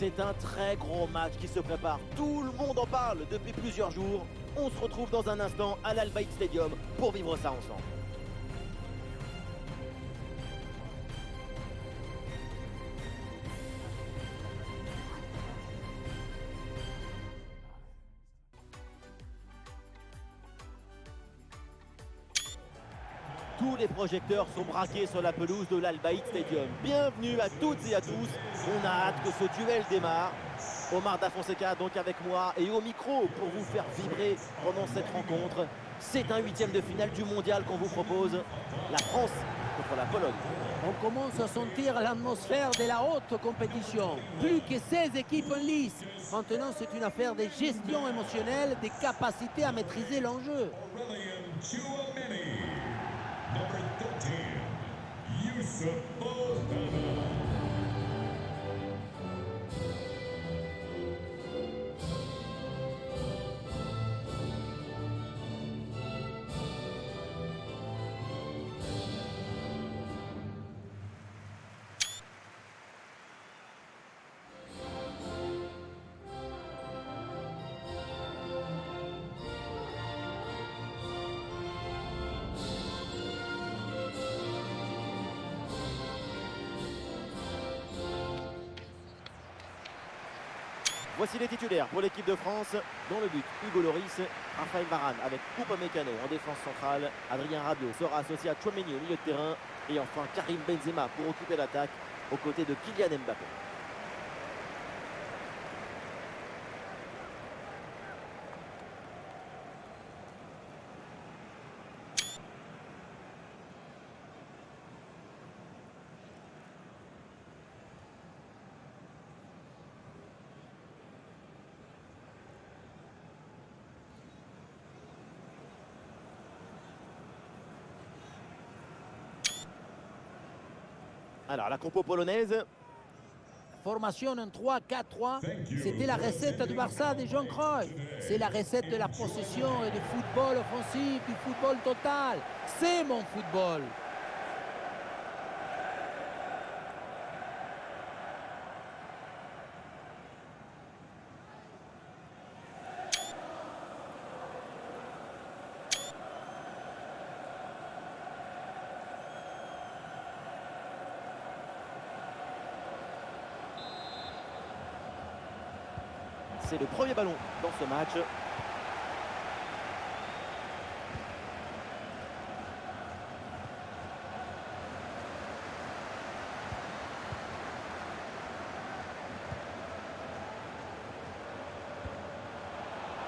C'est un très gros match qui se prépare. Tout le monde en parle depuis plusieurs jours. On se retrouve dans un instant à l'Al Bayt Stadium pour vivre ça ensemble. Tous les projecteurs sont braqués sur la pelouse de l'Al Bayt Stadium. Bienvenue à toutes et à tous. On a hâte que ce duel démarre. Omar Da Fonseca donc avec moi et au micro pour vous faire vibrer pendant cette rencontre. C'est un huitième de finale du mondial qu'on vous propose. La France contre la Pologne. On commence à sentir l'atmosphère de la haute compétition. Plus que 16 équipes en lice. Maintenant, c'est une affaire de gestion émotionnelle, des capacités à maîtriser l'enjeu. Number 13, Youssouf Fofana. Voici les titulaires pour l'équipe de France. Dans le but, Hugo Lloris, Raphaël Varane avec Upamecano en défense centrale. Adrien Rabiot sera associé à Tchouaméni au milieu de terrain. Et enfin Karim Benzema pour occuper l'attaque aux côtés de Kylian Mbappé. Alors la compo polonaise. Formation en 3-4-3, c'était la recette du Barça de Johan Cruyff. C'est la recette de la possession et du football offensif, du football total. C'est mon football. C'est le premier ballon dans ce match.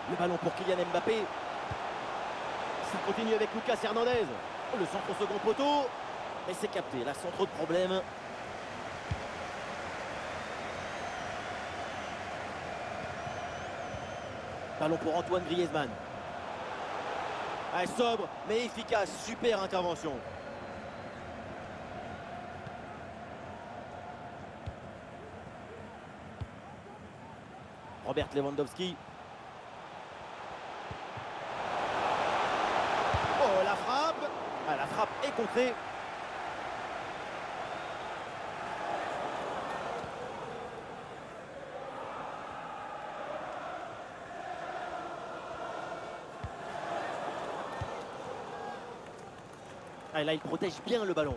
Le ballon pour Kylian Mbappé. Ça continue avec Lucas Hernandez. Le centre au second poteau. Mais c'est capté, là sans trop de problèmes. Ballon pour Antoine Griezmann. Ah, sobre mais efficace, super intervention. Robert Lewandowski. Oh, la frappe. Ah, la frappe est contrée. Ah, là, il protège bien le ballon.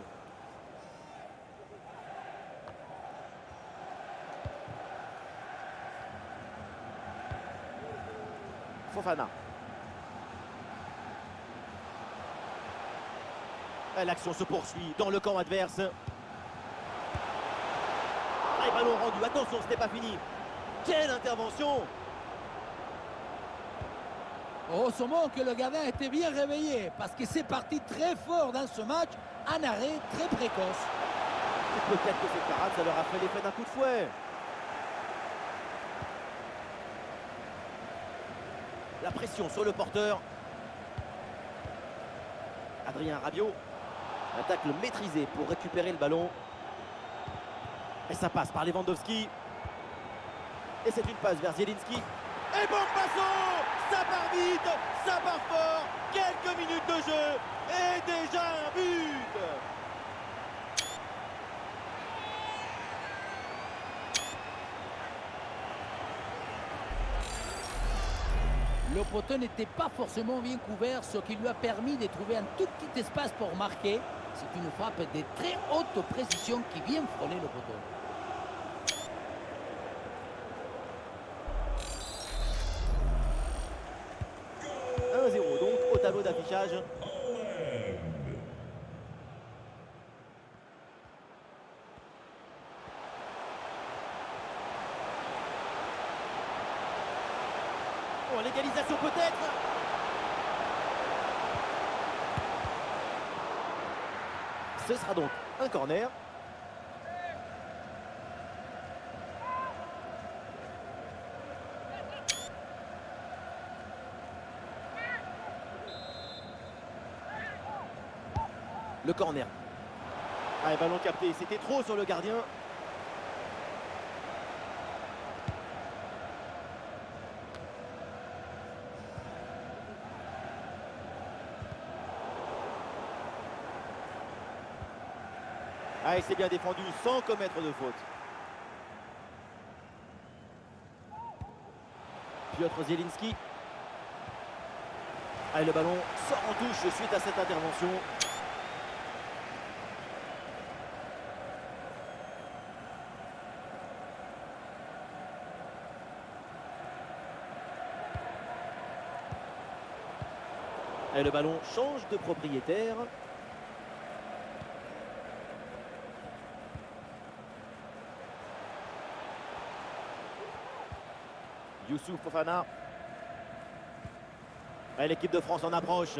Fofana. Ah, l'action se poursuit dans le camp adverse. Ah, ballon rendu. Attention, ce n'est pas fini. Quelle intervention! Heureusement que le gardien était bien réveillé parce que c'est parti très fort dans ce match, un arrêt très précoce. Et peut-être que cette parade, ça leur a fait l'effet d'un coup de fouet. La pression sur le porteur. Adrien Rabiot. Un tacle maîtrisé pour récupérer le ballon. Et ça passe par Lewandowski. Et c'est une passe vers Zielinski. Et bon passo! Ça part vite, ça part fort. Quelques minutes de jeu et déjà un but. Le poteau n'était pas forcément bien couvert, ce qui lui a permis de trouver un tout petit espace pour marquer. C'est une frappe de très haute précision qui vient frôler le poteau. Go! 1-0 donc au tableau d'affichage. Holland. Oh, l'égalisation peut-être. Ce sera donc un corner. Le corner. Ah, et ballon capté. C'était trop sur le gardien. Ah, et c'est bien défendu sans commettre de faute. Piotr Zielinski. Ah, et le ballon sort en touche suite à cette intervention. Et le ballon change de propriétaire. Youssouf Fofana. Et l'équipe de France en approche.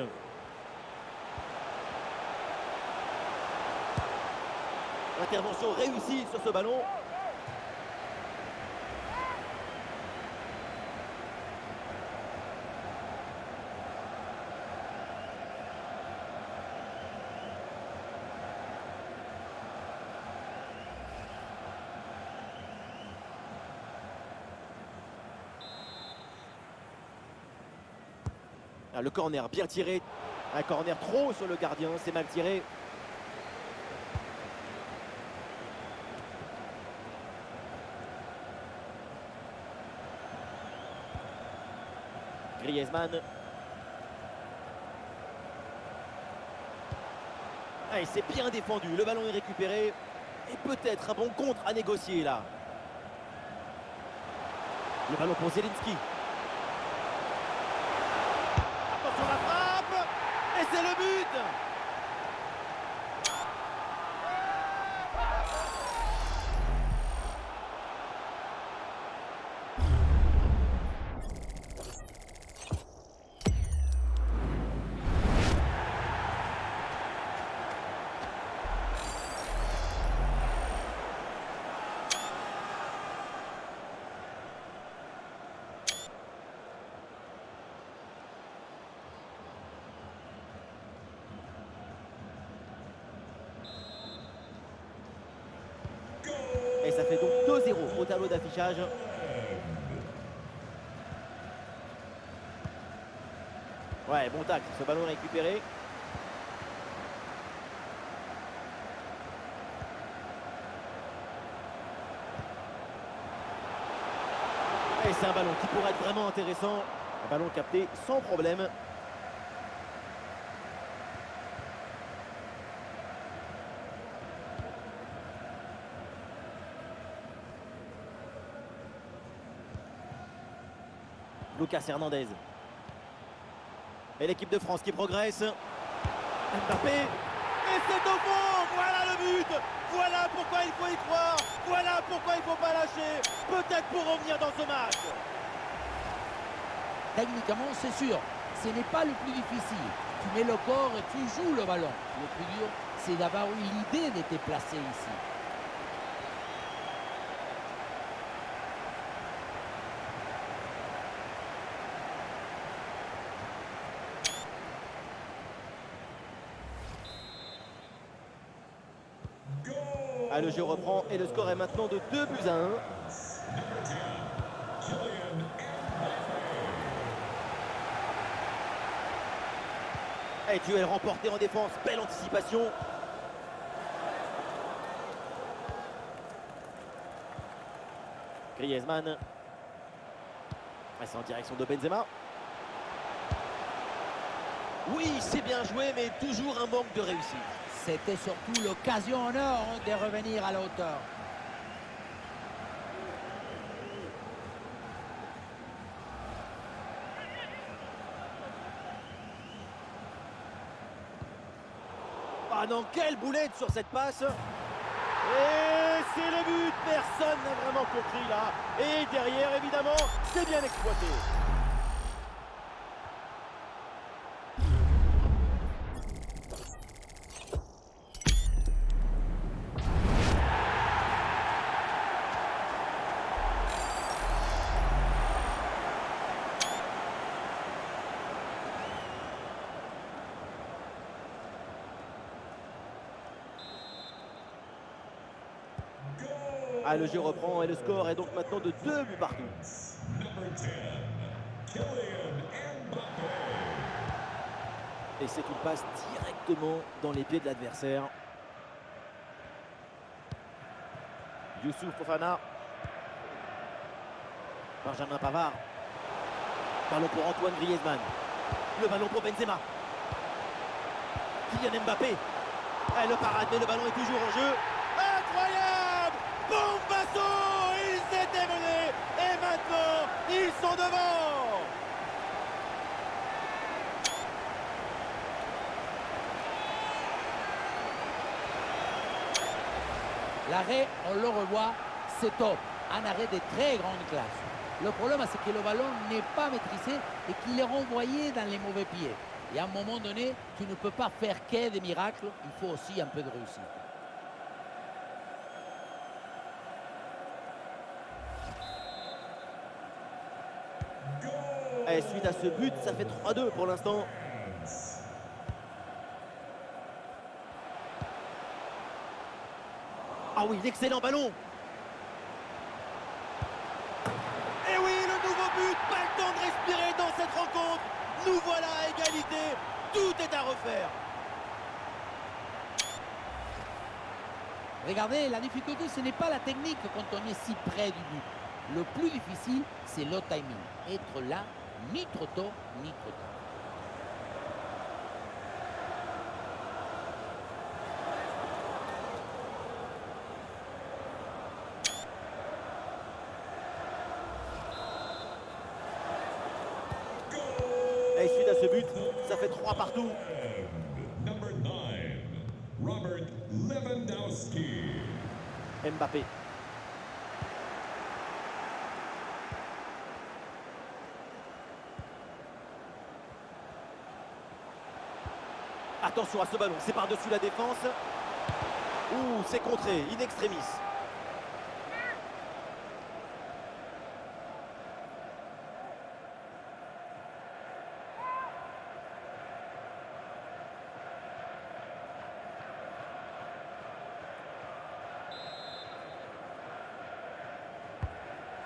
Intervention réussie sur ce ballon. Ah, le corner bien tiré. Un corner trop sur le gardien, c'est mal tiré. Griezmann. Ah, et c'est bien défendu, le ballon est récupéré. Et peut-être un bon contre à négocier là. Le ballon pour Zielinski. Attention la frappe. Et c'est le but. Et ça fait donc 2-0 au tableau d'affichage. Ouais, bon tacle, ce ballon récupéré. Et c'est un ballon qui pourrait être vraiment intéressant. Un ballon capté sans problème. Lucas Hernandez. Et l'équipe de France qui progresse. Mbappé. Et c'est au fond. Voilà le but. Voilà pourquoi il faut y croire. Voilà pourquoi il ne faut pas lâcher. Peut-être pour revenir dans ce match. Techniquement, c'est sûr, ce n'est pas le plus difficile. Tu mets le corps et tu joues le ballon. Le plus dur, c'est d'avoir eu l'idée de te placer ici. Ah, le jeu reprend et le score est maintenant de 2-1. Et duel remporté en défense, belle anticipation. Griezmann. Ah, c'est en direction de Benzema. Oui, c'est bien joué, mais toujours un manque de réussite. C'était surtout l'occasion en or de revenir à la hauteur. Ah non, quelle boulette sur cette passe! Et c'est le but! Personne n'a vraiment compris là. Et derrière, évidemment, c'est bien exploité. Ah, le jeu reprend et le score est donc maintenant de 2 buts partout. Number 10, Kylian Mbappé. Et c'est une passe directement dans les pieds de l'adversaire. Youssouf Fofana. Benjamin Pavard. Ballon pour Antoine Griezmann. Le ballon pour Benzema. Kylian Mbappé. Le parade, mais le ballon est toujours en jeu. Incroyable! Bombasso! Ils étaient menés et maintenant ils sont devant! L'arrêt, on le revoit, c'est top. Un arrêt de très grande classe. Le problème, c'est que le ballon n'est pas maîtrisé et qu'il est renvoyé dans les mauvais pieds. Et à un moment donné, tu ne peux pas faire que des miracles, il faut aussi un peu de réussite. Et suite à ce but, ça fait 3-2 pour l'instant. Ah oui, l'excellent ballon. Et oui, le nouveau but. Pas le temps de respirer dans cette rencontre. Nous voilà à égalité. Tout est à refaire. Regardez, la difficulté, ce n'est pas la technique quand on est si près du but. Le plus difficile, c'est le timing. Être là, ni trop tôt, ni trop tard. Et suite à ce but, ça fait 3 partout. Number 9, Robert Lewandowski. Mbappé. Attention à ce ballon, c'est par-dessus la défense. Ouh, c'est contré, in extremis.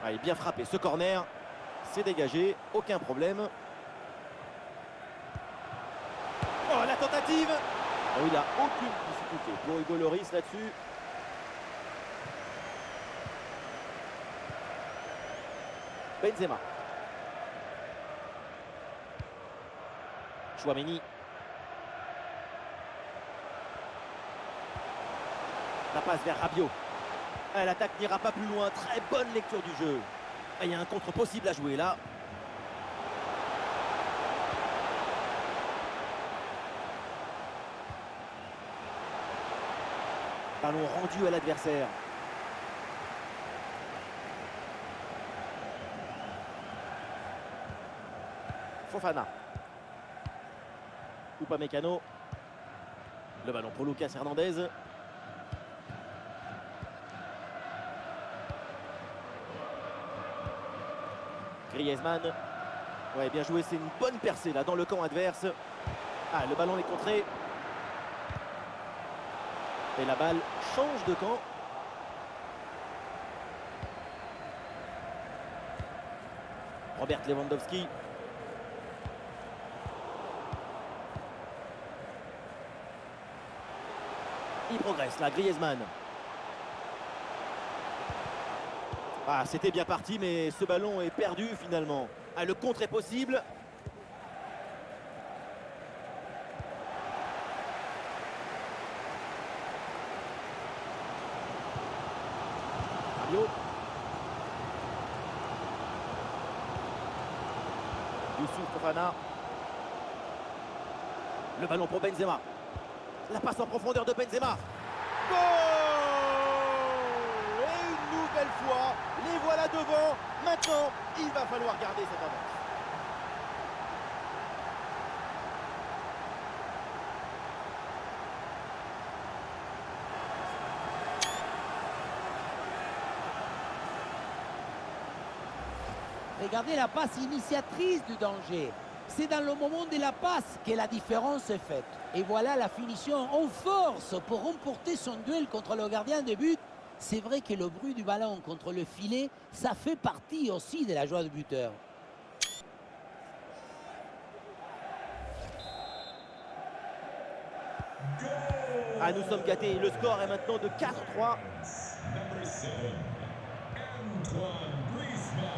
Ah, il est bien frappé, ce corner. C'est dégagé, aucun problème. Oh, la tentative! Oh, il n'a aucune difficulté pour Hugo Lloris là-dessus. Benzema. Chouameni. La passe vers Rabiot. L'attaque n'ira pas plus loin. Très bonne lecture du jeu. Il y a un contre possible à jouer là. Ballon rendu à l'adversaire. Fofana. Upamecano. Le ballon pour Lucas Hernandez. Griezmann. Ouais, bien joué, c'est une bonne percée là dans le camp adverse. Ah, le ballon est contré. Et la balle change de camp. Robert Lewandowski. Il progresse là, Griezmann. Ah, c'était bien parti, mais ce ballon est perdu finalement. Ah, le contre est possible. Youssouf Fofana. Le ballon pour Benzema. La passe en profondeur de Benzema. Goal! Et une nouvelle fois, les voilà devant. Maintenant, il va falloir garder cette avance. Regardez la passe initiatrice du danger. C'est dans le moment de la passe que la différence est faite. Et voilà la finition en force pour remporter son duel contre le gardien de but. C'est vrai que le bruit du ballon contre le filet, ça fait partie aussi de la joie du buteur. Ah, nous sommes gâtés. Le score est maintenant de 4-3. Number 7, Antoine Griezmann.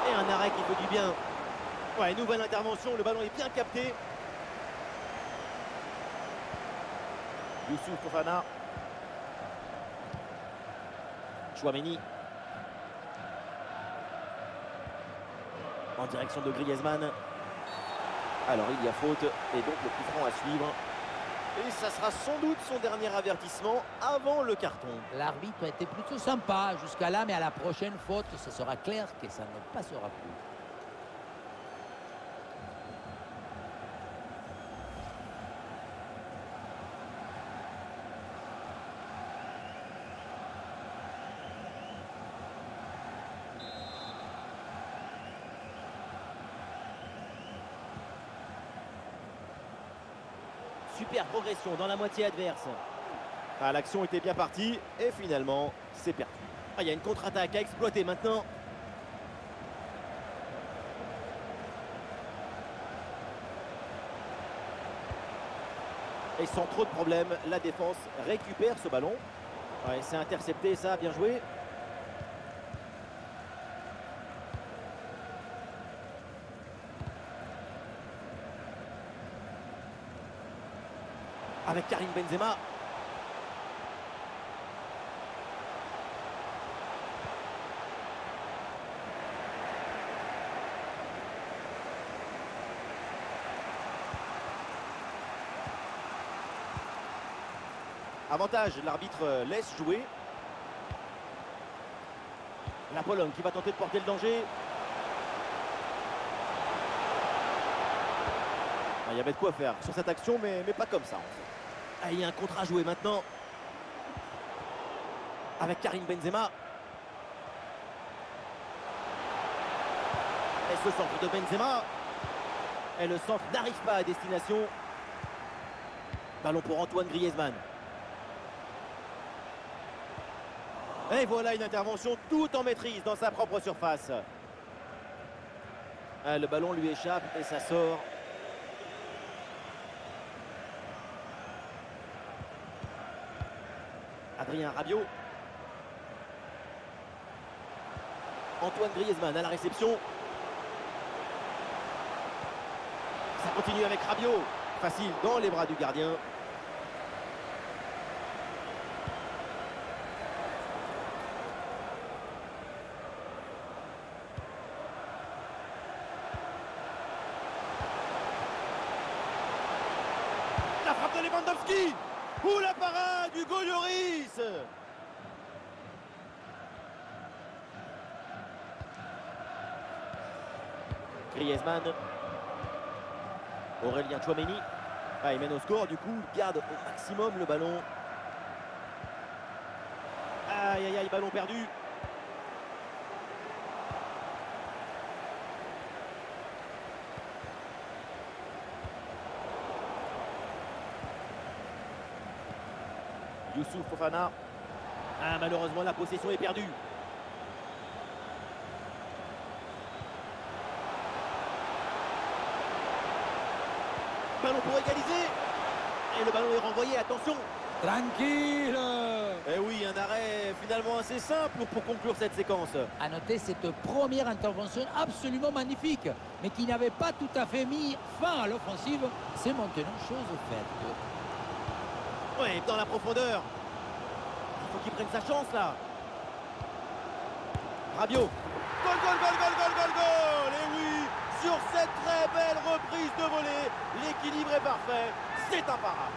Et un arrêt qui fait du bien. Ouais, nouvelle intervention, le ballon est bien capté. Youssouf Fofana. Chouameni. En direction de Griezmann. Alors il y a faute et donc le coup franc à suivre. Et ça sera sans doute son dernier avertissement avant le carton. L'arbitre a été plutôt sympa jusqu'à là, mais à la prochaine faute, ce sera clair que ça ne passera plus. Super progression dans la moitié adverse. Ah, l'action était bien partie et finalement c'est perdu. Ah, il y a une contre-attaque à exploiter maintenant. Et sans trop de problèmes, la défense récupère ce ballon. Ouais, c'est intercepté, ça, bien joué. Avec Karim Benzema. Avantage, l'arbitre laisse jouer. La Pologne qui va tenter de porter le danger. Il y avait de quoi faire sur cette action, mais pas comme ça en fait. Ah, il y a un contre à jouer maintenant. Avec Karim Benzema. Et ce centre de Benzema. Et le centre n'arrive pas à destination. Ballon pour Antoine Griezmann. Et voilà une intervention tout en maîtrise dans sa propre surface. Ah, le ballon lui échappe et ça sort. Adrien Rabiot. Antoine Griezmann à la réception. Ça continue avec Rabiot. Facile dans les bras du gardien. La frappe de Lewandowski. Ouh, la parade du Lloris. Griezmann. Aurélien Chouameni. Ah, il mène au score, du coup, il garde au maximum le ballon. Aïe, aïe, aïe, ballon perdu. Youssouf Fofana. Ah, malheureusement, la possession est perdue. Ballon pour égaliser. Et le ballon est renvoyé, attention. Tranquille. Eh oui, un arrêt finalement assez simple pour conclure cette séquence. À noter cette première intervention absolument magnifique, mais qui n'avait pas tout à fait mis fin à l'offensive. C'est maintenant chose faite. Ouais, dans la profondeur. Il faut qu'il prenne sa chance là. Rabiot. Goal, goal, goal, goal, goal, goal, goal. Et oui, sur cette très belle reprise de volée, l'équilibre est parfait. C'est imparable.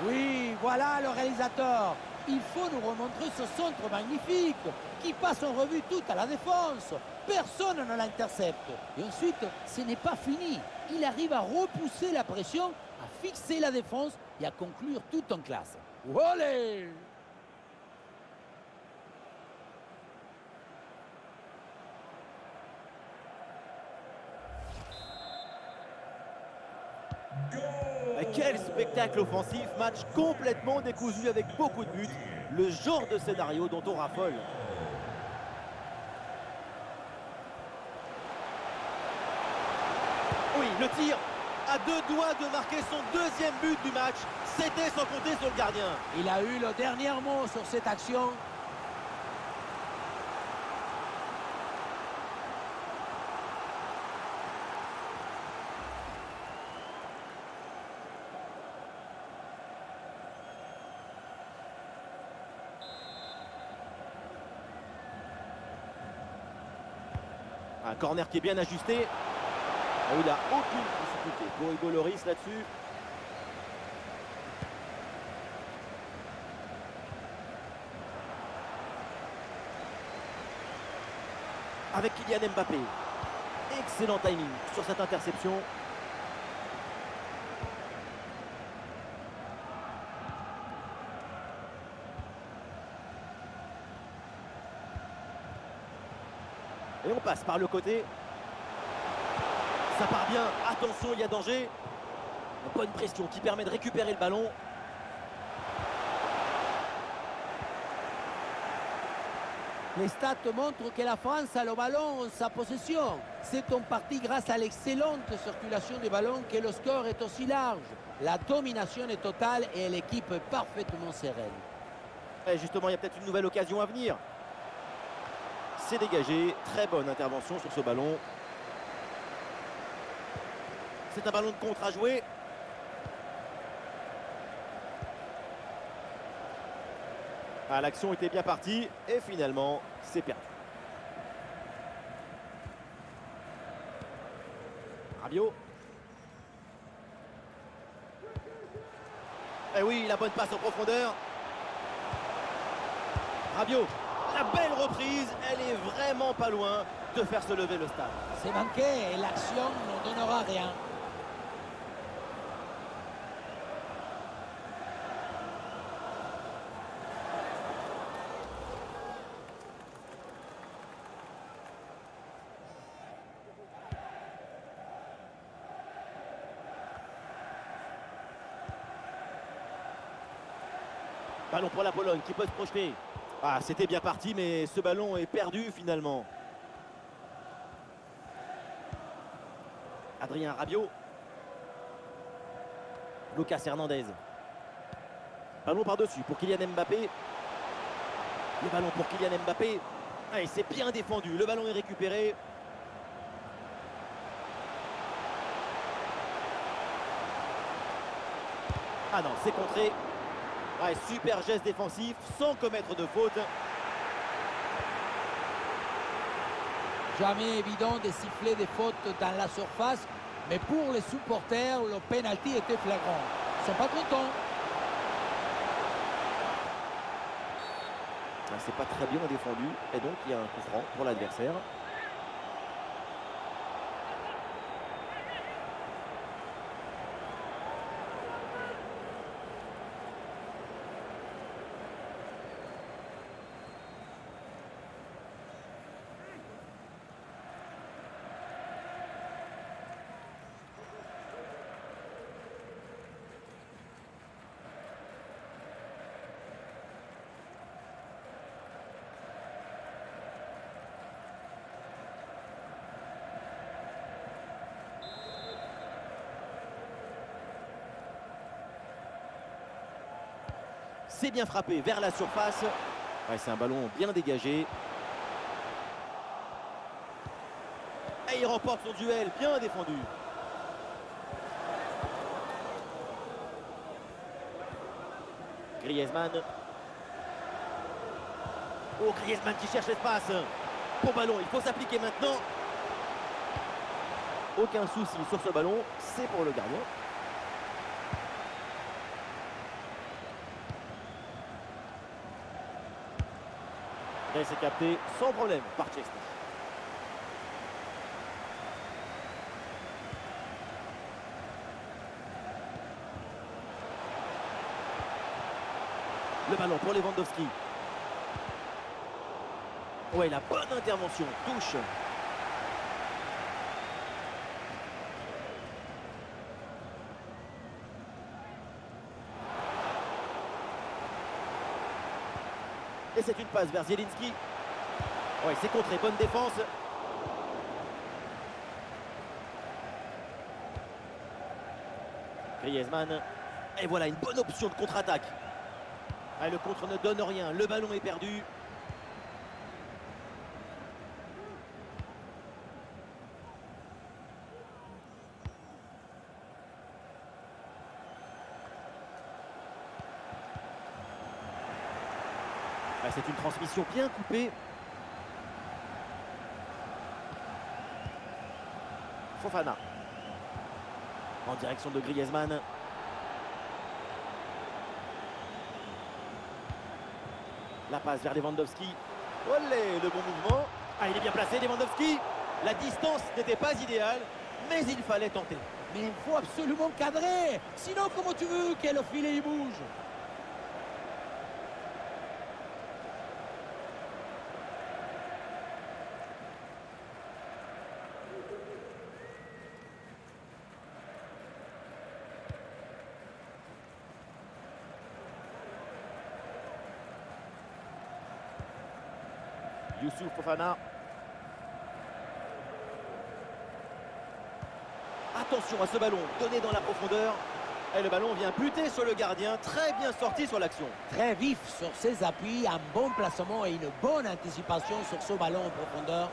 Oui, voilà le réalisateur. Il faut nous remontrer ce centre magnifique qui passe en revue toute à la défense. Personne ne l'intercepte. Et ensuite, ce n'est pas fini. Il arrive à repousser la pression, à fixer la défense et à conclure tout en classe. Olé! Quel spectacle offensif, match complètement décousu avec beaucoup de buts. Le genre de scénario dont on raffole. Oui, le tir à deux doigts de marquer son deuxième but du match. C'était sans compter sur le gardien. Il a eu le dernier mot sur cette action. Un corner qui est bien ajusté. Ah, il n'a aucune difficulté pour Hugo Lloris là-dessus. Avec Kylian Mbappé. Excellent timing sur cette interception. Et on passe par le côté. Ça part bien. Attention, il y a danger. Bonne pression qui permet de récupérer le ballon. Les stats montrent que la France a le ballon en sa possession. C'est en partie grâce à l'excellente circulation du ballon que le score est aussi large. La domination est totale et l'équipe est parfaitement sereine. Et justement, il y a peut-être une nouvelle occasion à venir. C'est dégagé. Très bonne intervention sur ce ballon. C'est un ballon de contre à jouer. Ah, l'action était bien partie et finalement, c'est perdu. Rabiot. Eh oui, la bonne passe en profondeur. Rabiot. La belle reprise, elle est vraiment pas loin de faire se lever le stade. C'est manqué et l'action ne donnera rien. Ballon pour la Pologne qui peut se projeter. Ah, c'était bien parti, mais ce ballon est perdu finalement. Adrien Rabiot. Lucas Hernandez. Ballon par-dessus pour Kylian Mbappé. Le ballon pour Kylian Mbappé. Ah, et c'est bien défendu. Le ballon est récupéré. Ah non, c'est contré. Ouais, super geste défensif sans commettre de faute. Jamais évident de siffler des fautes dans la surface, mais pour les supporters, le penalty était flagrant. Ils ne sont pas contents. Ah, c'est pas très bien défendu et donc il y a un coup franc pour l'adversaire. C'est bien frappé vers la surface. Ouais, c'est un ballon bien dégagé. Et il remporte son duel, bien défendu. Griezmann. Oh, Griezmann qui cherche l'espace. Pour ballon, il faut s'appliquer maintenant. Aucun souci sur ce ballon, c'est pour le gardien. Et c'est capté sans problème par Chesney. Le ballon pour Lewandowski. Ouais, la bonne intervention, touche. Et c'est une passe vers Zielinski. Ouais, c'est contré, bonne défense. Griezmann. Et voilà une bonne option de contre-attaque. Ah, le contre ne donne rien, le ballon est perdu. Ah, c'est une transmission bien coupée. Fofana. En direction de Griezmann. La passe vers Lewandowski. Olé, le bon mouvement. Ah, il est bien placé, Lewandowski. La distance n'était pas idéale, mais il fallait tenter. Mais il faut absolument cadrer. Sinon, comment tu veux que le filet il bouge? Youssouf Fofana. Attention à ce ballon donné dans la profondeur. Et le ballon vient buter sur le gardien. Très bien sorti sur l'action. Très vif sur ses appuis, un bon placement et une bonne anticipation sur ce ballon en profondeur.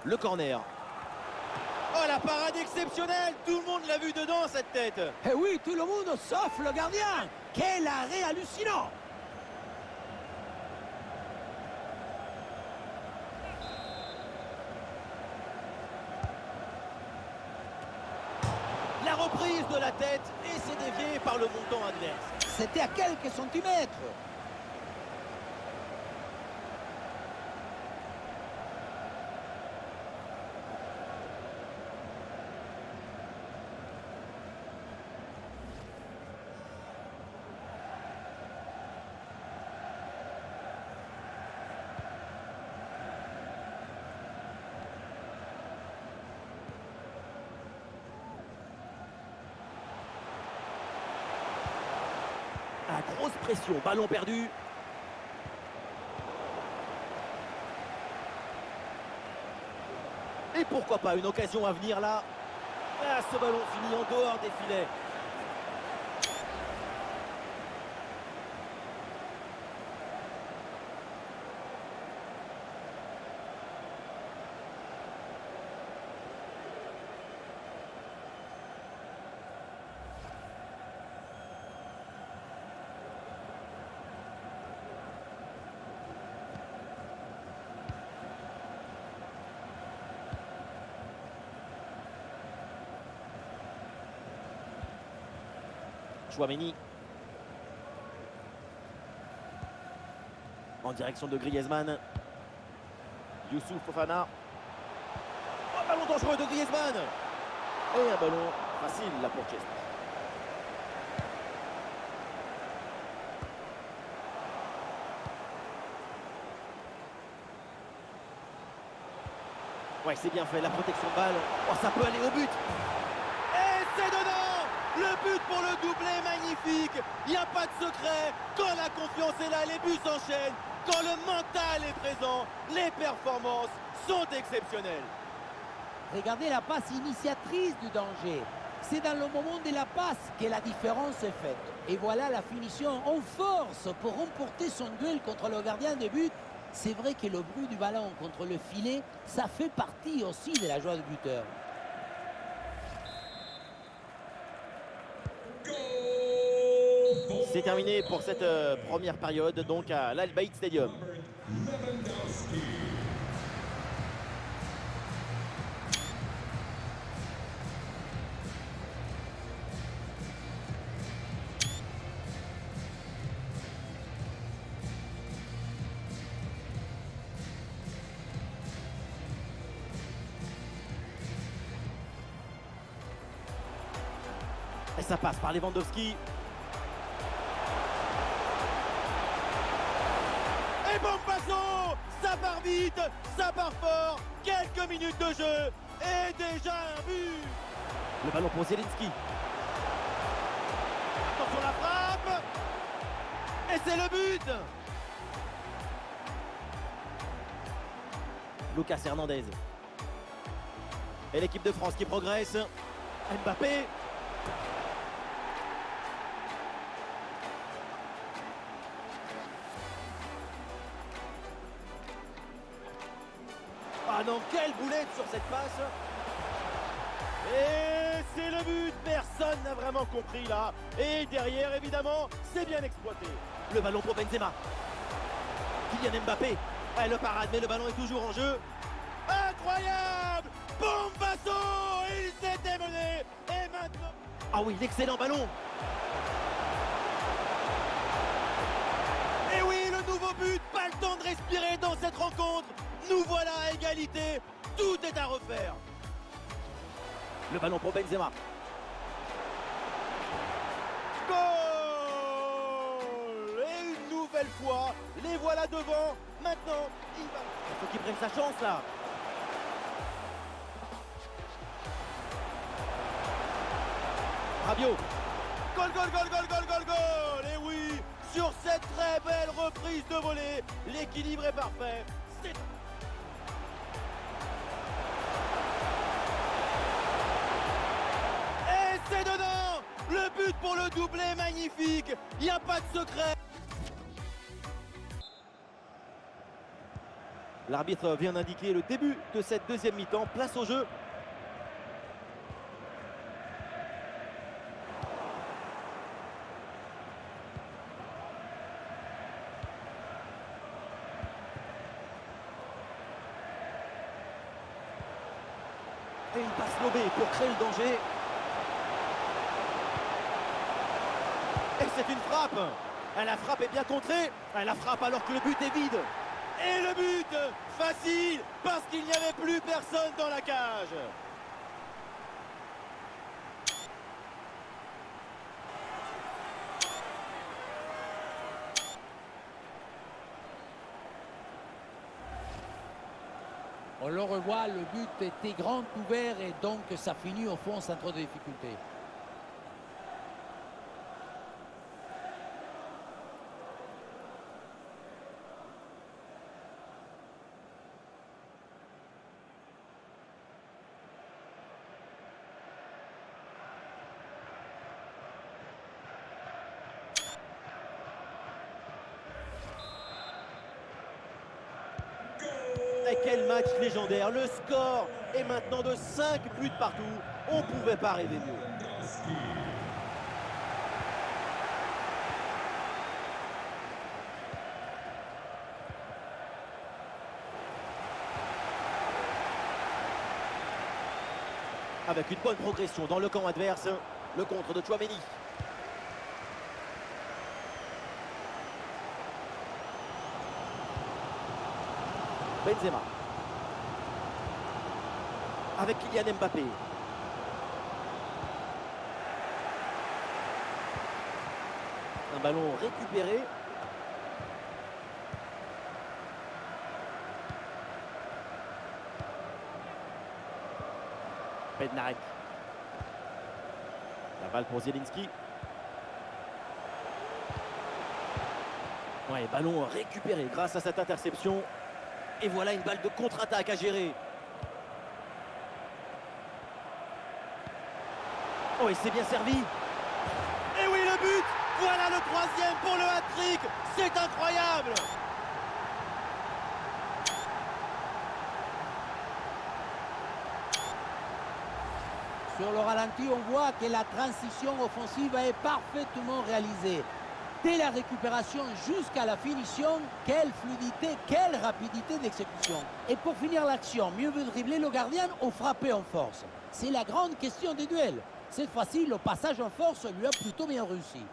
Le corner. Oh, la parade exceptionnelle. Tout le monde l'a vu dedans, cette tête. Eh oui, tout le monde sauf le gardien. Quel arrêt hallucinant! La reprise de la tête et c'est dévié par le montant adverse. C'était à quelques centimètres. Ah, grosse pression, ballon perdu. Et pourquoi pas une occasion à venir là. Ah, ce ballon finit en dehors des filets. Chouameni. En direction de Griezmann. Youssouf Fofana. Oh, ballon dangereux de Griezmann. Et un ballon facile là pour Chesney. Ouais, c'est bien fait, la protection de balle. Oh, ça peut aller au but. Et c'est dedans. Le but pour le doublé, magnifique. Il n'y a pas de secret. Quand la confiance est là, les buts s'enchaînent. Quand le mental est présent, les performances sont exceptionnelles. Regardez la passe initiatrice du danger. C'est dans le moment de la passe que la différence est faite. Et voilà la finition en force pour remporter son duel contre le gardien de but. C'est vrai que le bruit du ballon contre le filet, ça fait partie aussi de la joie du buteur. C'est terminé pour cette première période, donc à l'Al Bayt Stadium. Lewandowski. Et ça passe par Lewandowski. Et bon passo, ça part vite, ça part fort. Quelques minutes de jeu et déjà un but. Le ballon pour Zielinski. Attention la frappe. Et c'est le but. Lucas Hernandez. Et l'équipe de France qui progresse. Mbappé. Ah non, quelle boulette sur cette passe. Et c'est le but. Personne n'a vraiment compris là. Et derrière, évidemment, c'est bien exploité. Le ballon pour Benzema. Kylian Mbappé. Ah, le parade, mais le ballon est toujours en jeu. Incroyable. Bombasso. Il s'était mené. Et maintenant... Ah oui, l'excellent ballon. Et oui, le nouveau but. Pas le temps de respirer dans cette rencontre. Nous voilà à égalité, tout est à refaire. Le ballon pour Benzema. Goal! Et une nouvelle fois, les voilà devant. Maintenant, il faut qu'il prenne sa chance là. Rabiot. Goal, goal, goal, goal, goal, goal, goal. Et oui, sur cette très belle reprise de volée, l'équilibre est parfait. C'est... C'est dedans. Le but pour le doublé magnifique. Il n'y a pas de secret. L'arbitre vient d'indiquer le début de cette deuxième mi-temps. Place au jeu. Et une passe lobée pour créer le danger. Et c'est une frappe. La frappe est bien contrée. La frappe alors que le but est vide. Et le but facile parce qu'il n'y avait plus personne dans la cage. On le revoit, le but était grand ouvert et donc ça finit au fond sans trop de difficultés. Et quel match légendaire. Le score est maintenant de 5 buts partout. On ne pouvait pas rêver mieux. Avec une bonne progression dans le camp adverse, le contre de Tchouaméni. Benzema. Avec Kylian Mbappé. Un ballon récupéré. Bednarek. La balle pour Zielinski. Ouais, ballon récupéré grâce à cette interception. Et voilà une balle de contre-attaque à gérer. Oh, et c'est bien servi. Et oui, le but. Voilà le troisième pour le hat-trick. C'est incroyable. Sur le ralenti, on voit que la transition offensive est parfaitement réalisée. Dès la récupération jusqu'à la finition, quelle fluidité, quelle rapidité d'exécution. Et pour finir l'action, mieux vaut dribbler le gardien ou frapper en force. C'est la grande question des duels. Cette fois-ci, le passage en force lui a plutôt bien réussi.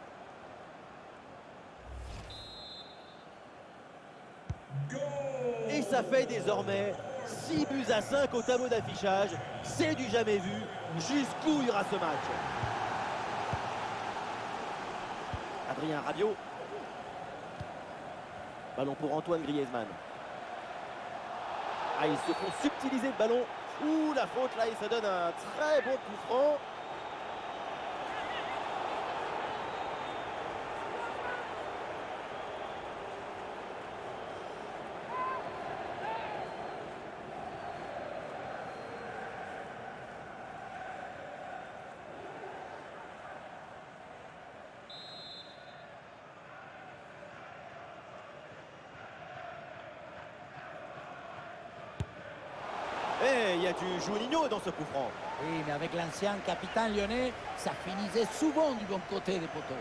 Et ça fait désormais 6 buts à 5 au tableau d'affichage. C'est du jamais vu. Jusqu'où ira ce match? Adrien Rabiot. Ballon pour Antoine Griezmann. Ah, ils se font subtiliser le ballon. Ouh, la faute là, et ça donne un très bon coup franc. Et il y a du Juninho dans ce coup franc. Oui, mais avec l'ancien capitaine lyonnais, ça finissait souvent du bon côté des poteaux.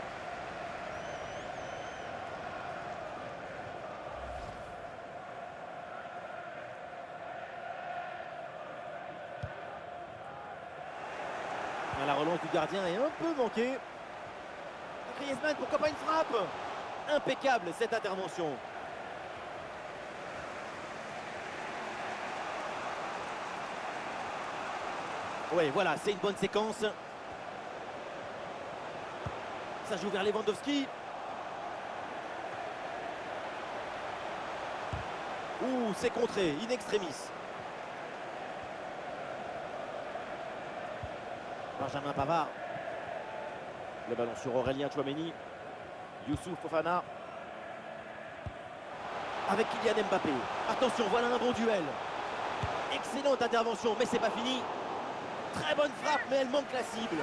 La relance du gardien est un peu manquée. Griezmann, pourquoi pas une frappe? Impeccable cette intervention. Oui, voilà, c'est une bonne séquence. Ça joue vers Lewandowski. Ouh, c'est contré, in extremis. Benjamin Pavard. Le ballon sur Aurélien Tchouaméni. Youssouf Fofana. Avec Kylian Mbappé. Attention, voilà un bon duel. Excellente intervention, mais c'est pas fini. Très bonne frappe, mais elle manque la cible.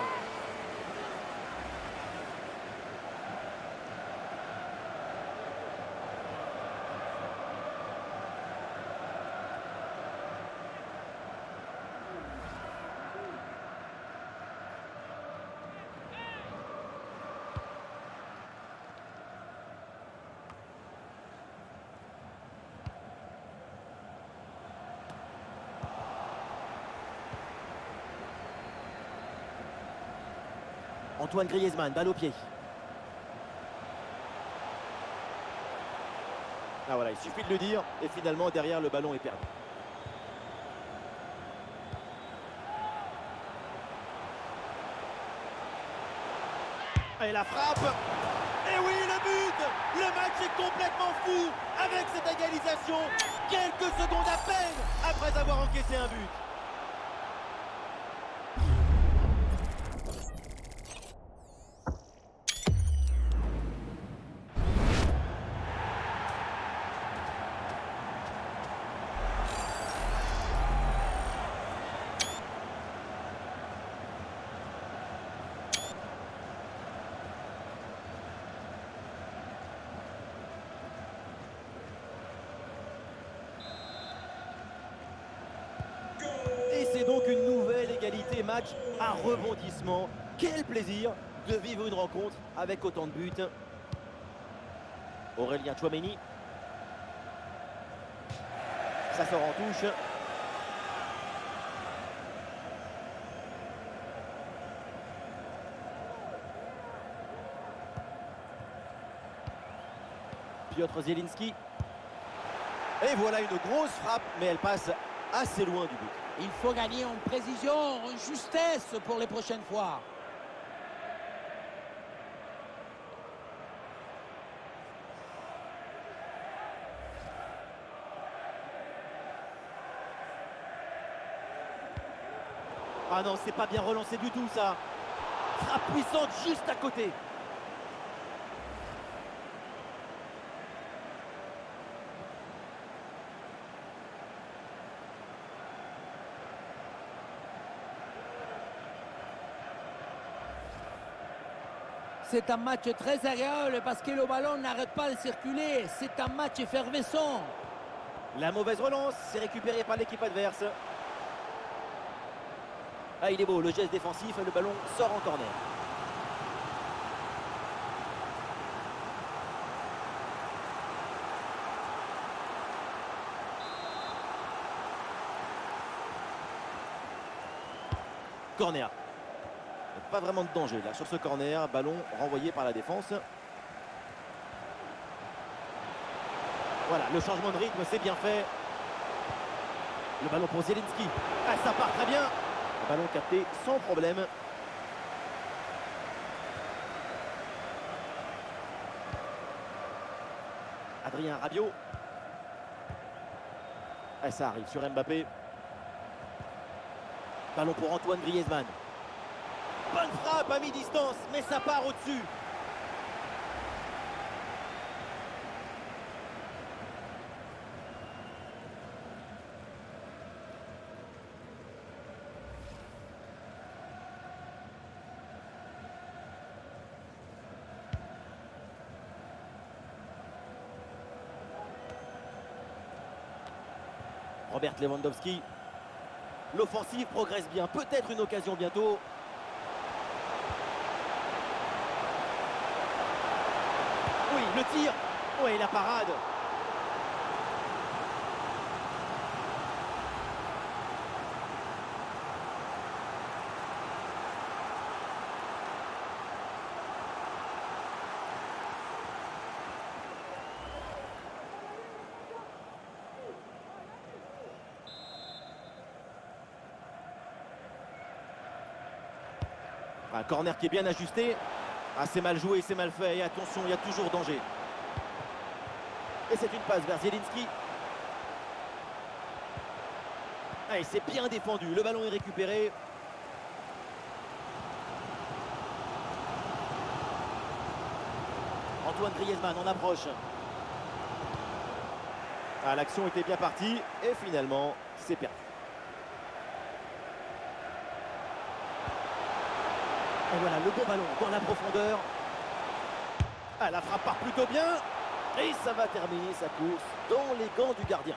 Antoine Griezmann, balle au pied. Ah voilà, il suffit de le dire. Et finalement, derrière, le ballon est perdu. Et la frappe. Et oui, le but. Le match est complètement fou avec cette égalisation. Quelques secondes à peine après avoir encaissé un but. Et c'est donc une nouvelle égalité, match à rebondissement. Quel plaisir de vivre une rencontre avec autant de buts. Aurélien Tchouaméni. Ça sort en touche. Piotr Zielinski. Et voilà une grosse frappe, mais elle passe assez loin du but. Il faut gagner en précision, en justesse pour les prochaines fois. Ah non, c'est pas bien relancé du tout ça. Frappe puissante juste à côté. C'est un match très agréable parce que le ballon n'arrête pas de circuler. C'est un match effervescent. La mauvaise relance, c'est récupéré par l'équipe adverse. Ah, il est beau, le geste défensif, le ballon sort en corner. Corner. Pas vraiment de danger là sur ce corner. Ballon renvoyé par la défense. Voilà, le changement de rythme, c'est bien fait. Le ballon pour Zielinski. Ah, ça part très bien. Le ballon capté sans problème. Adrien Rabiot. Ah, ça arrive sur Mbappé. Ballon pour Antoine Griezmann. Bonne frappe à mi-distance, mais ça part au-dessus. Robert Lewandowski. L'offensive progresse bien. Peut-être une occasion bientôt. Oui, le tir. Oui, la parade. Un corner qui est bien ajusté. Ah, c'est mal joué, c'est mal fait. Et attention, il y a toujours danger. Et c'est une passe vers Zielinski. Ah, et c'est bien défendu. Le ballon est récupéré. Antoine Griezmann en approche. Ah, l'action était bien partie. Et finalement, c'est perdu. Et voilà le bon ballon dans la profondeur. Ah, la frappe part plutôt bien. Et ça va terminer sa course dans les gants du gardien.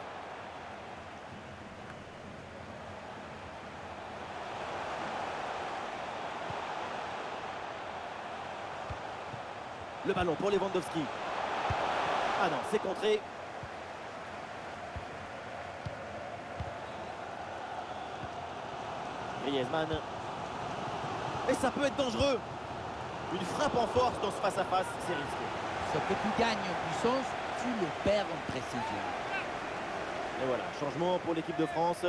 Le ballon pour Lewandowski. Ah non, c'est contré. Griezmann. Et ça peut être dangereux. Une frappe en force dans ce face-à-face, c'est risqué. Ce que tu gagnes en puissance, tu le perds en précision. Et voilà, changement pour l'équipe de France.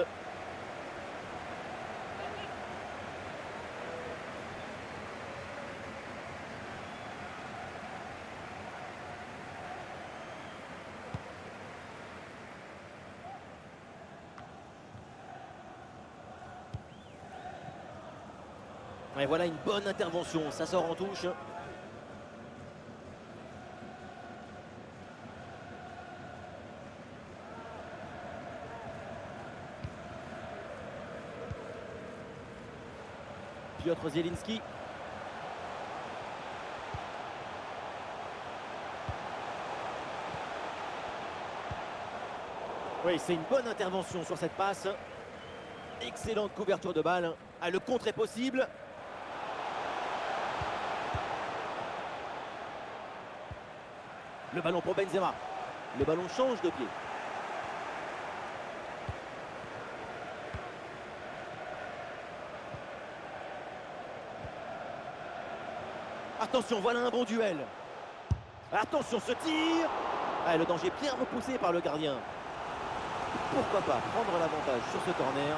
Et voilà une bonne intervention, ça sort en touche. Piotr Zielinski. Oui, c'est une bonne intervention sur cette passe. Excellente couverture de balle. Ah, le contre est possible. Le ballon pour Benzema. Le ballon change de pied. Attention, voilà un bon duel. Attention, ce tir. Ah, le danger bien repoussé par le gardien. Pourquoi pas prendre l'avantage sur ce corner.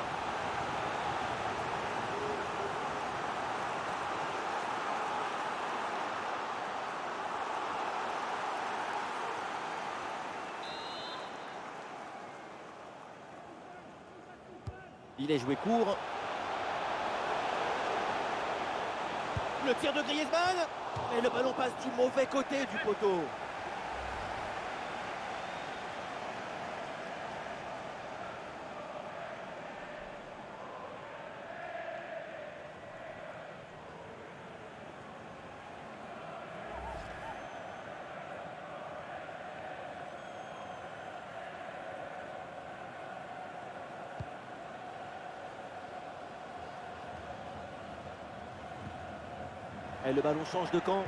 Il est joué court. Le tir de Griezmann. Et le ballon passe du mauvais côté du poteau. Et le ballon change de camp.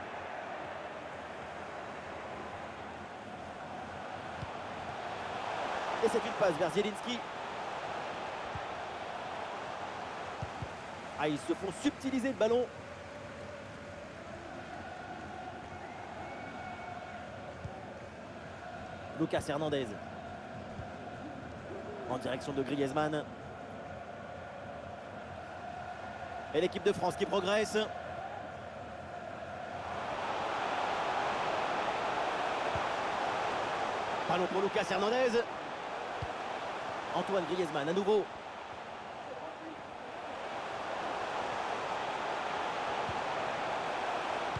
Et c'est une passe vers Zielinski. Ah, ils se font subtiliser le ballon. Lucas Hernandez. En direction de Griezmann. Et l'équipe de France qui progresse. Ballon pour Lucas Hernandez. Antoine Griezmann à nouveau.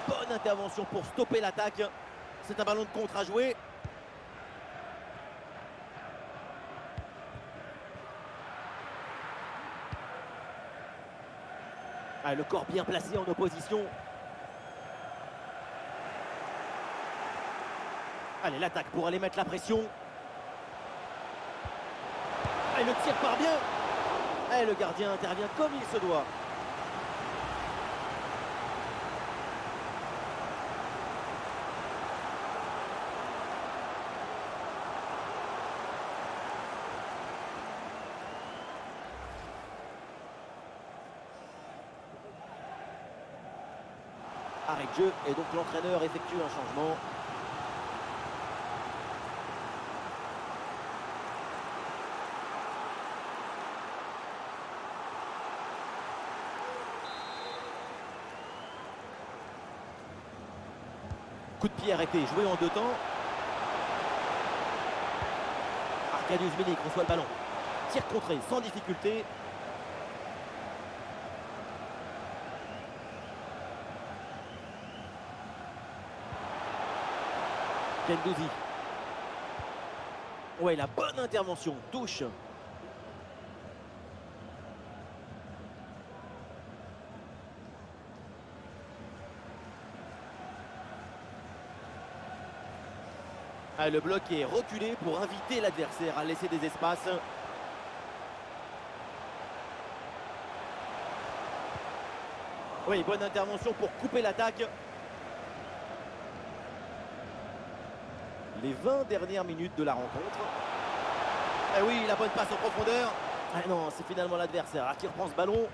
Bonne intervention pour stopper l'attaque. C'est un ballon de contre à jouer. Ah, le corps bien placé en opposition. Allez, l'attaque pour aller mettre la pression. Et le tir part bien. Et le gardien intervient comme il se doit. Arrêt de jeu et donc l'entraîneur effectue un changement. Coup de pied arrêté, joué en deux temps. Arkadiusz Milik reçoit le ballon. Tir contré sans difficulté. Gendouzi. Ouais, la bonne intervention. Touche. Ah, le bloc est reculé pour inviter l'adversaire à laisser des espaces. Oui, bonne intervention pour couper l'attaque. Les 20 dernières minutes de la rencontre. Et oui, la bonne passe en profondeur. Ah non, c'est finalement l'adversaire qui reprend ce ballon.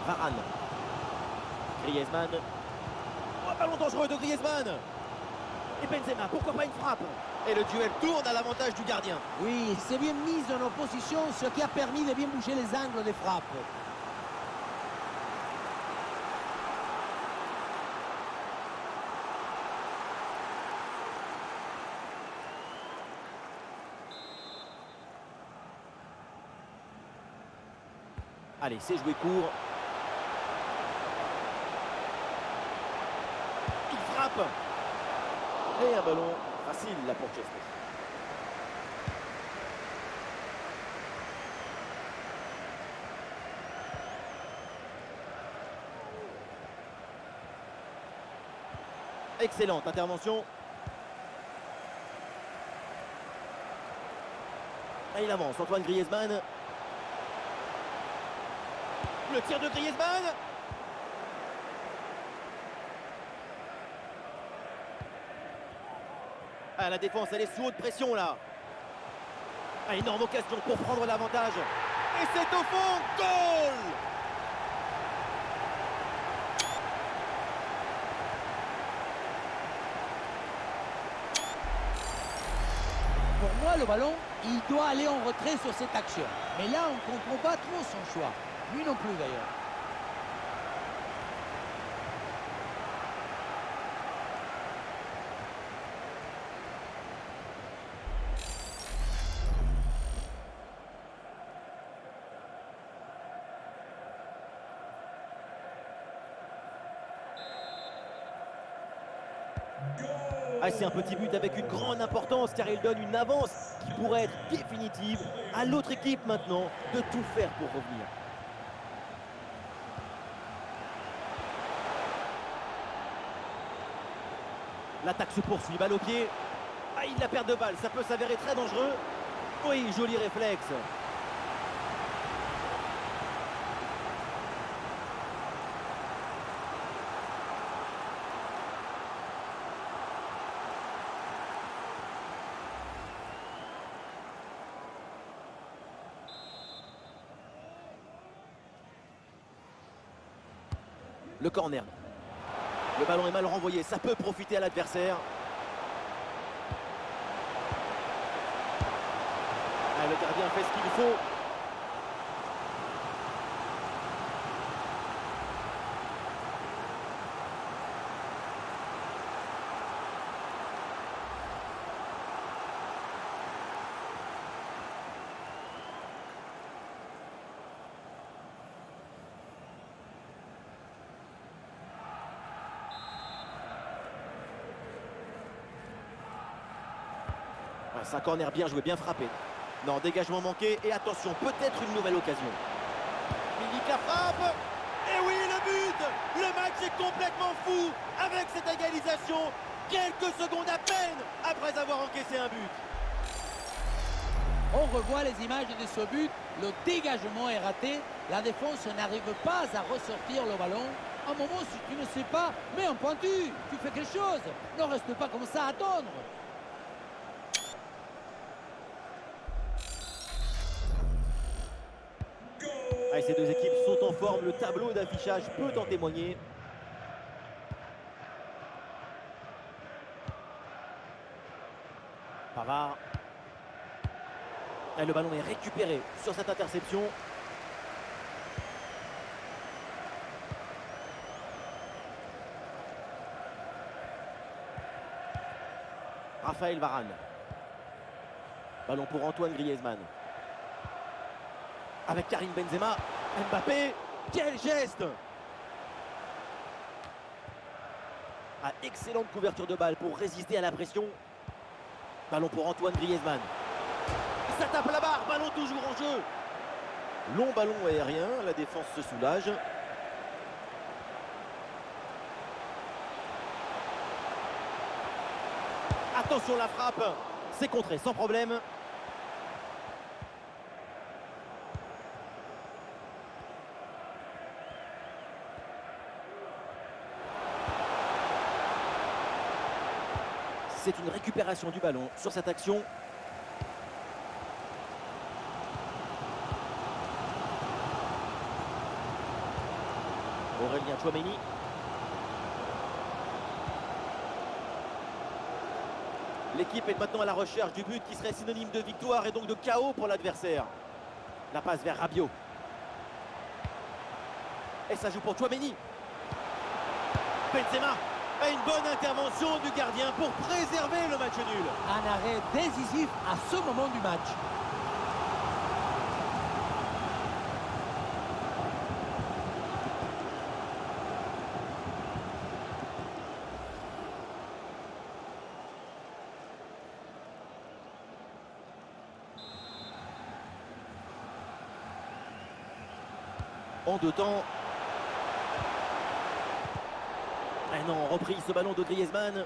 Varane. Griezmann. Oh, ballon dangereux de Griezmann. Et Benzema, pourquoi pas une frappe? Et le duel tourne à l'avantage du gardien. Oui, c'est bien mis en opposition, ce qui a permis de bien bouger les angles des frappes. Allez, c'est joué court. Il frappe. Et un ballon facile là pour Chester. Excellente intervention. Et il avance, Antoine Griezmann. Le tir de Griezmann. Ah, la défense, elle est sous haute pression là. Ah, énorme occasion pour prendre l'avantage. Et c'est au fond, goal! Pour moi, le ballon, il doit aller en retrait sur cette action. Mais là, on ne comprend pas trop son choix. Lui non plus d'ailleurs. Ah, c'est un petit but avec une grande importance car il donne une avance qui pourrait être définitive. À l'autre équipe maintenant de tout faire pour revenir. L'attaque se poursuit, balle au pied. Ah, il la perd de balle, ça peut s'avérer très dangereux. Oui, joli réflexe. Le corner. Le ballon est mal renvoyé, ça peut profiter à l'adversaire. Ah, le gardien fait ce qu'il faut. C'est un corner bien joué, bien frappé. Non, dégagement manqué et attention, peut-être une nouvelle occasion. Milik la frappe. Et oui, le but. Le match est complètement fou avec cette égalisation. Quelques secondes à peine après avoir encaissé un but. On revoit les images de ce but. Le dégagement est raté. La défense n'arrive pas à ressortir le ballon. À un moment, si tu ne sais pas, mets un pointu. Tu fais quelque chose. Ne reste pas comme ça à attendre. Ah, ces deux équipes sont en forme. Le tableau d'affichage peut en témoigner. Pavard. Et le ballon est récupéré sur cette interception. Raphaël Varane. Ballon pour Antoine Griezmann. Avec Karim Benzema. Mbappé. Quel geste! Ah, excellente couverture de balle pour résister à la pression. Ballon pour Antoine Griezmann. Ça tape la barre, ballon toujours en jeu. Long ballon aérien, la défense se soulage. Attention la frappe, c'est contré sans problème. C'est une récupération du ballon sur cette action. Aurélien Tchouaméni. L'équipe est maintenant à la recherche du but qui serait synonyme de victoire et donc de chaos pour l'adversaire. La passe vers Rabiot. Et ça joue pour Tchouaméni. Benzema. Et une bonne intervention du gardien pour préserver le match nul. Un arrêt décisif à ce moment du match. En deux temps. Ah non, reprise ce ballon de Griezmann.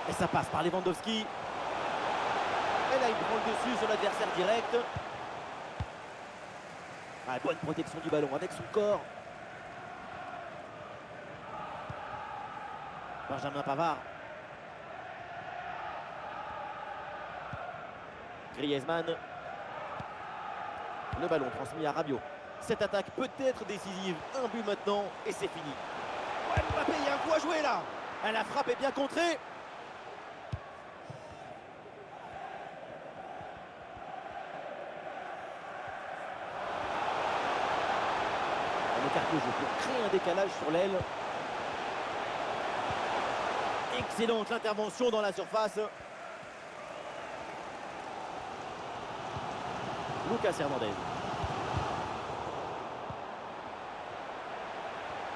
Et ça passe par Lewandowski. Et là, il prend le dessus sur l'adversaire direct. Ah, bonne protection du ballon avec son corps. Benjamin Pavard. Griezmann. Le ballon transmis à Rabiot. Cette attaque peut être décisive. Un but maintenant et c'est fini. Ouais, Mbappé, il y a un coup à jouer là. La frappe est bien contrée. On écarte le jeu pour créer un décalage sur l'aile. Excellente l'intervention dans la surface. Lucas Hernandez.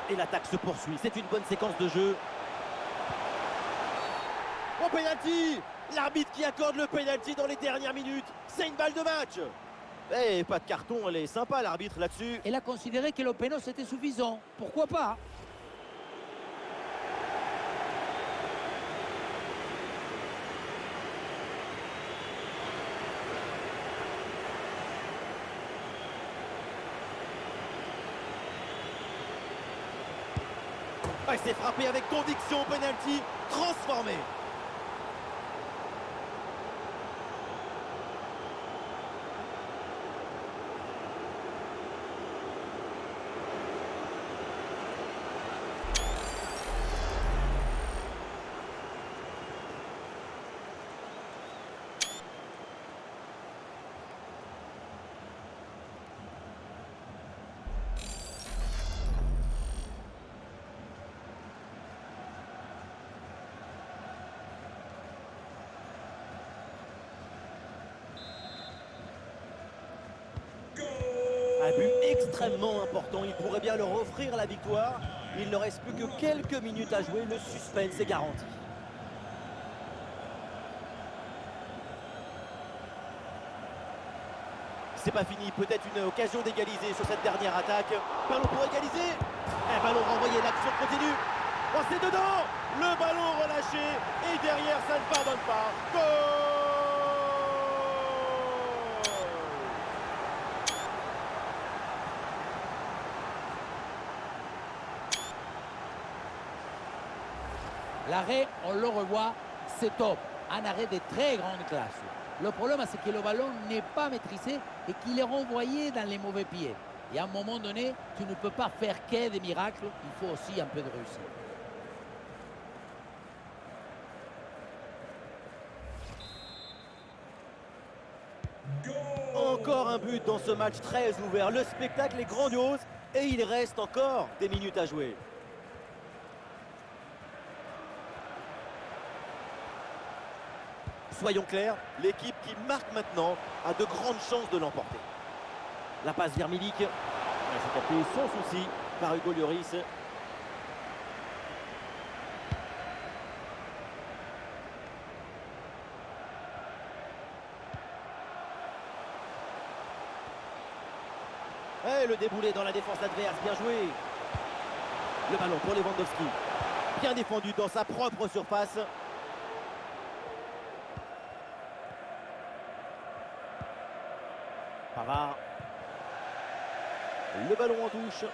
Et l'attaque se poursuit. C'est une bonne séquence de jeu. Oh, penalty! L'arbitre qui accorde le penalty dans les dernières minutes. C'est une balle de match. Eh, pas de carton, elle est sympa l'arbitre là-dessus. Elle a considéré que le péno c'était suffisant. Pourquoi pas? Ah, il s'est frappé avec conviction au penalty, transformé. Un but extrêmement important, il pourrait bien leur offrir la victoire. Il ne reste plus que quelques minutes à jouer, le suspense est garanti. C'est pas fini, peut-être une occasion d'égaliser sur cette dernière attaque. Ballon pour égaliser. Un ballon renvoyé, l'action continue. Oh, c'est dedans. Le ballon relâché. Et derrière, ça ne pardonne pas. Goal! L'arrêt, on le revoit, c'est top. Un arrêt de très grande classe. Le problème, c'est que le ballon n'est pas maîtrisé et qu'il est renvoyé dans les mauvais pieds. Et à un moment donné, tu ne peux pas faire que des miracles, il faut aussi un peu de réussite. Encore un but dans ce match très ouvert. Le spectacle est grandiose et il reste encore des minutes à jouer. Soyons clairs, l'équipe qui marque maintenant a de grandes chances de l'emporter. La passe vers Milik. C'est capté sans souci par Hugo Lloris. Et le déboulé dans la défense adverse, bien joué. Le ballon pour Lewandowski. Bien défendu dans sa propre surface. Pavard. Le ballon en touche.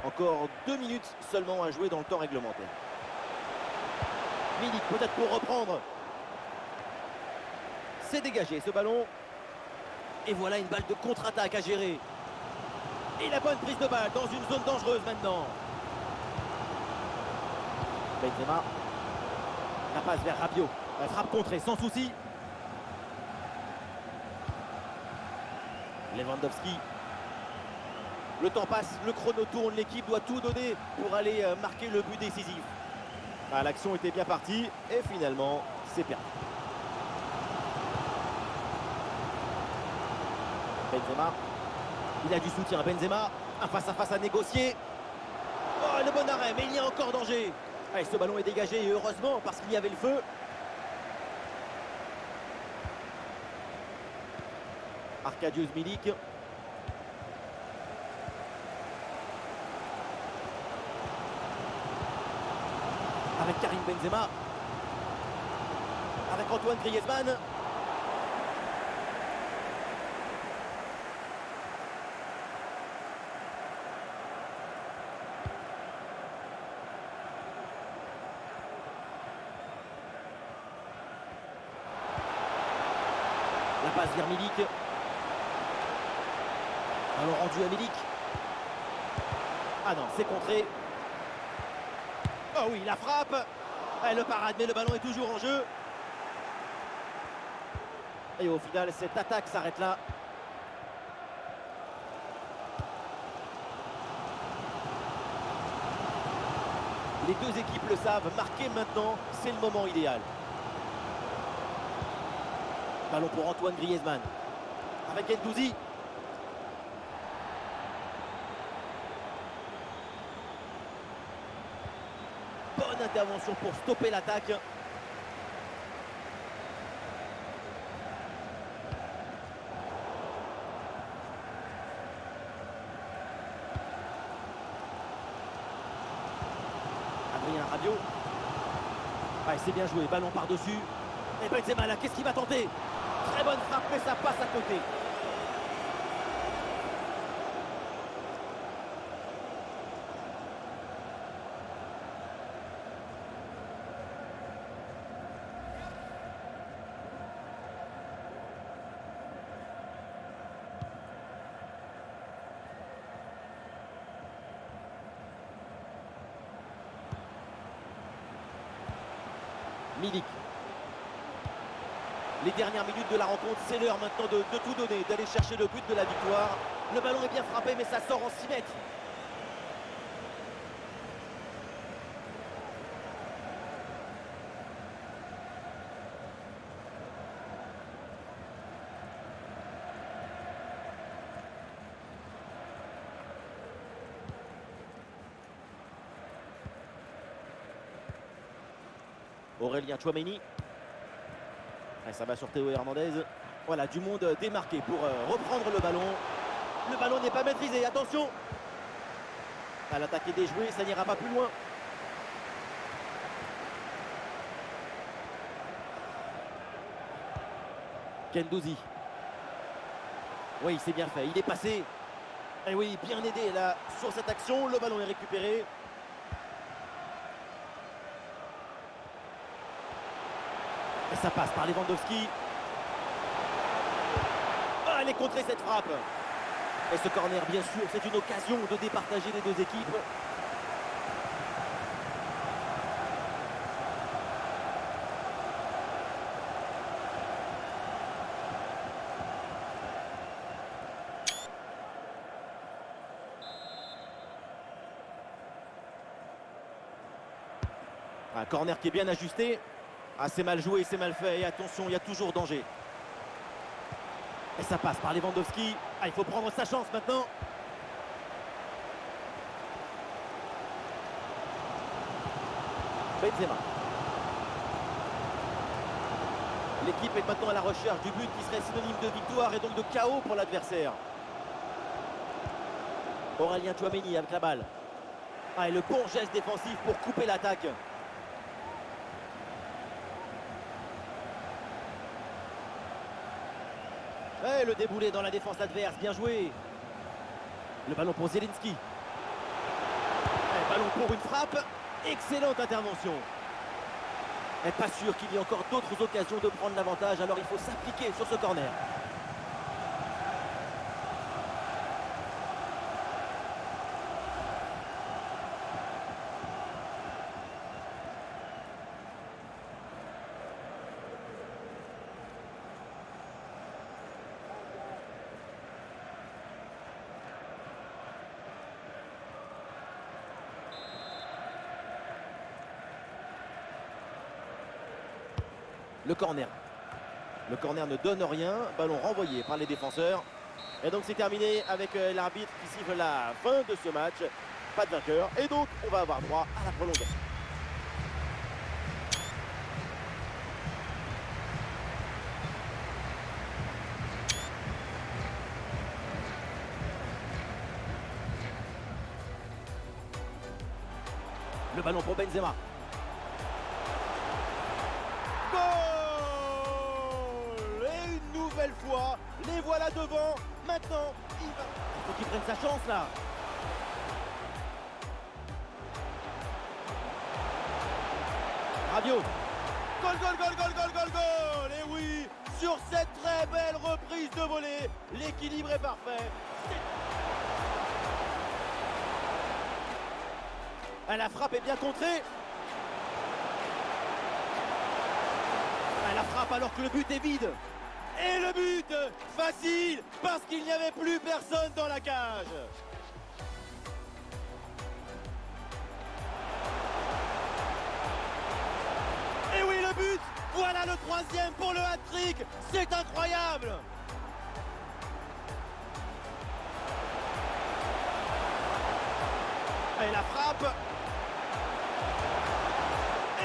Encore 2 minutes seulement à jouer dans le temps réglementaire. Milik peut-être pour reprendre. C'est dégagé ce ballon. Et voilà une balle de contre-attaque à gérer. Et la bonne prise de balle dans une zone dangereuse maintenant. Benzema. La passe vers Rabiot. La frappe contrée sans souci. Lewandowski. Le temps passe, le chrono tourne, l'équipe doit tout donner pour aller marquer le but décisif. Ah, l'action était bien partie et finalement c'est perdu. Benzema. Il a du soutien. Benzema. Un face-à-face à négocier. Oh, le bon arrêt, mais il y a encore danger. Allez, ce ballon est dégagé et heureusement parce qu'il y avait le feu. Arkadiusz Milik. Avec Karim Benzema. Avec Antoine Griezmann. La passe vers Milik. Ballon rendu à Milik. Ah non, c'est contré. Oh oui, la frappe. Et le parade, mais le ballon est toujours en jeu. Et au final, cette attaque s'arrête là. Les deux équipes le savent, marquer maintenant, c'est le moment idéal. Ballon pour Antoine Griezmann. Avec Guendouzi. Bonne intervention pour stopper l'attaque. Adrien Rabiot. Ah, c'est bien joué, ballon par-dessus. Et Benzema là, qu'est-ce qu'il va tenter? Très bonne frappe, mais ça passe à côté. Milik. Les dernières minutes de la rencontre, c'est l'heure maintenant de tout donner, d'aller chercher le but de la victoire. Le ballon est bien frappé, mais ça sort en 6 mètres. Aurélien Tchouaméni. Et ça va sur Théo Hernandez. Voilà, du monde démarqué pour reprendre le ballon. Le ballon n'est pas maîtrisé, attention. L'attaque est déjouée, ça n'ira pas plus loin. Guendouzi. Oui, c'est bien fait, il est passé. Et oui, bien aidé là sur cette action. Le ballon est récupéré. Et ça passe par Lewandowski. Ah, elle est contrée cette frappe. Et ce corner, bien sûr, c'est une occasion de départager les deux équipes. Un corner qui est bien ajusté. Ah, c'est mal joué, c'est mal fait. Et attention, il y a toujours danger. Et ça passe par Lewandowski. Ah, il faut prendre sa chance maintenant. Benzema. L'équipe est maintenant à la recherche du but qui serait synonyme de victoire et donc de chaos pour l'adversaire. Aurélien Tchouaméni avec la balle. Ah, et le bon geste défensif pour couper l'attaque. Et le déboulé dans la défense adverse, bien joué. Le ballon pour Zielinski. Et ballon pour une frappe. Excellente intervention. Et pas sûr qu'il y ait encore d'autres occasions de prendre l'avantage, alors il faut s'appliquer sur ce corner. Le corner. Le corner ne donne rien. Ballon renvoyé par les défenseurs. Et donc c'est terminé avec l'arbitre qui siffle la fin de ce match. Pas de vainqueur. Et donc on va avoir droit à la prolongation. Le ballon pour Benzema. Fois, les voilà devant. Maintenant, il faut qu'il prenne sa chance là. Rabiot. Goal, goal, goal, goal, goal, goal, goal. Et oui, sur cette très belle reprise de volée, l'équilibre est parfait. La frappe est bien contrée. La frappe alors que le but est vide. Et le but, facile, parce qu'il n'y avait plus personne dans la cage. Et oui, le but, voilà le troisième pour le hat-trick, c'est incroyable. Et la frappe.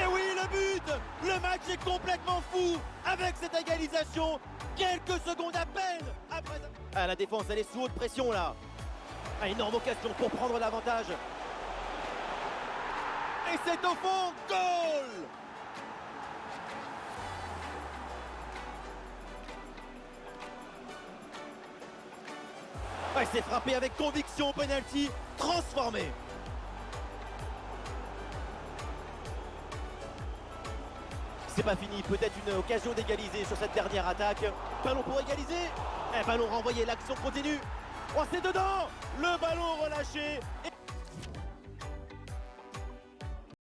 Et oui, le but, le match est complètement fou avec cette égalisation. Quelques secondes à peine après. Ah, la défense, elle est sous haute pression là. Ah, énorme occasion pour prendre l'avantage. Et c'est au fond, goal. Ah, c'est frappé avec conviction, penalty transformé. C'est pas fini, peut-être une occasion d'égaliser sur cette dernière attaque. Ballon pour égaliser. Un ballon renvoyé, l'action continue. Oh, c'est dedans. Le ballon relâché.